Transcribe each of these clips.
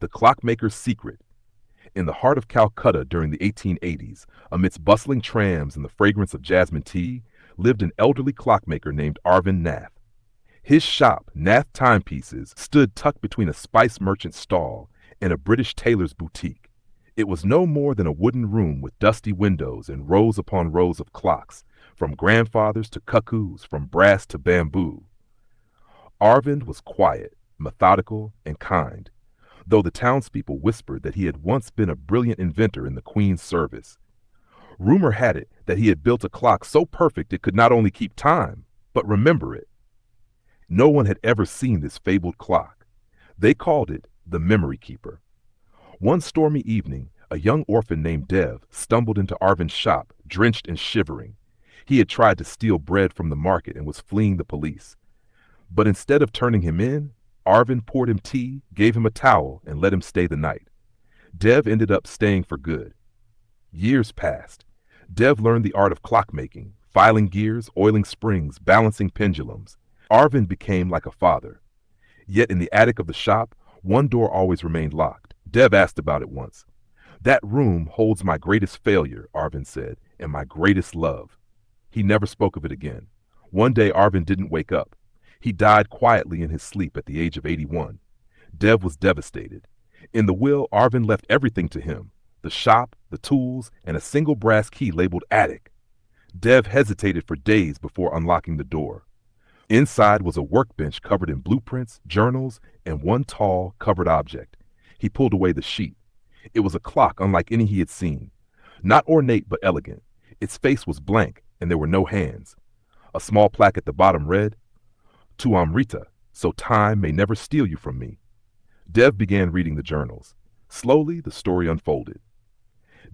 The Clockmaker's Secret. In the heart of Calcutta during the 1880s, amidst bustling trams and the fragrance of jasmine tea, lived an elderly clockmaker named Arvind Nath. His shop, Nath Timepieces, stood tucked between a spice merchant's stall and a British tailor's boutique. It was no more than a wooden room with dusty windows and rows upon rows of clocks, from grandfathers to cuckoos, from brass to bamboo. Arvind was quiet, methodical, and kind, though the townspeople whispered that he had once been a brilliant inventor in the Queen's service. Rumor had it that he had built a clock so perfect it could not only keep time, but remember it. No one had ever seen this fabled clock. They called it the Memory Keeper. One stormy evening, a young orphan named Dev stumbled into Arvind's shop, drenched and shivering. He had tried to steal bread from the market and was fleeing the police. But instead of turning him in, Arvind poured him tea, gave him a towel, and let him stay the night. Dev ended up staying for good. Years passed. Dev learned the art of clockmaking, filing gears, oiling springs, balancing pendulums. Arvind became like a father. Yet in the attic of the shop, one door always remained locked. Dev asked about it once. "That room holds my greatest failure," Arvind said, "and my greatest love." He never spoke of it again. One day Arvind didn't wake up. He died quietly in his sleep at the age of 81. Dev was devastated. In the will, Arvind left everything to him: the shop, the tools, and a single brass key labeled attic. Dev hesitated for days before unlocking the door. Inside was a workbench covered in blueprints, journals, and one tall, covered object. He pulled away the sheet. It was a clock unlike any he had seen. Not ornate, but elegant. Its face was blank, and there were no hands. A small plaque at the bottom read, "To Amrita, so time may never steal you from me." Dev began reading the journals. Slowly, the story unfolded.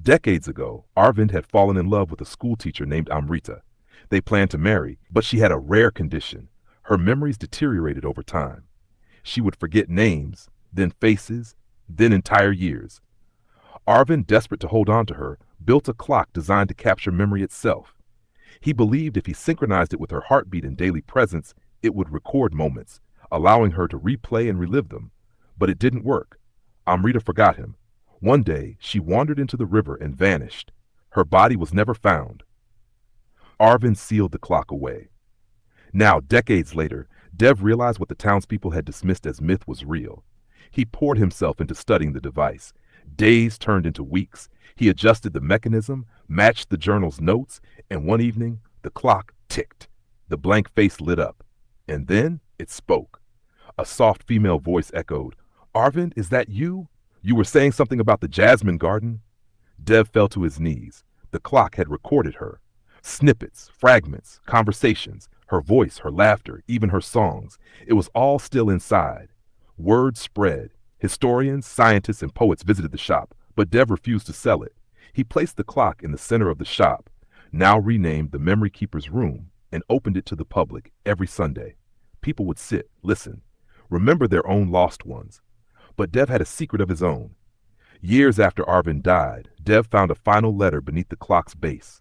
Decades ago, Arvind had fallen in love with a schoolteacher named Amrita. They planned to marry, but she had a rare condition. Her memories deteriorated over time. She would forget names, then faces, then entire years. Arvind, desperate to hold on to her, built a clock designed to capture memory itself. He believed if he synchronized it with her heartbeat and daily presence, it would record moments, allowing her to replay and relive them. But it didn't work. Amrita forgot him. One day, she wandered into the river and vanished. Her body was never found. Arvind sealed the clock away. Now, decades later, Dev realized what the townspeople had dismissed as myth was real. He poured himself into studying the device. Days turned into weeks. He adjusted the mechanism, matched the journal's notes, and one evening, the clock ticked. The blank face lit up. And then it spoke. A soft female voice echoed, "Arvind, is that you? You were saying something about the jasmine garden?" Dev fell to his knees. The clock had recorded her. Snippets, fragments, conversations, her voice, her laughter, even her songs. It was all still inside. Word spread. Historians, scientists, and poets visited the shop, but Dev refused to sell it. He placed the clock in the center of the shop, now renamed the Memory Keeper's Room, and opened it to the public every Sunday. People would sit, listen, remember their own lost ones. But Dev had a secret of his own. Years after Arvind died, Dev found a final letter beneath the clock's base.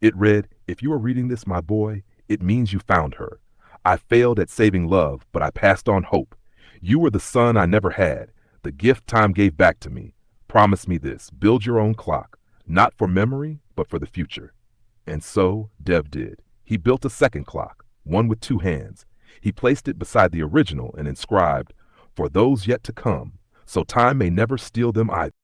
It read, "If you are reading this, my boy, it means you found her. I failed at saving love, but I passed on hope. You were the son I never had, the gift time gave back to me. Promise me this, build your own clock, not for memory, but for the future." And so Dev did. He built a second clock, one with two hands. He placed it beside the original and inscribed, "For those yet to come, so time may never steal them either."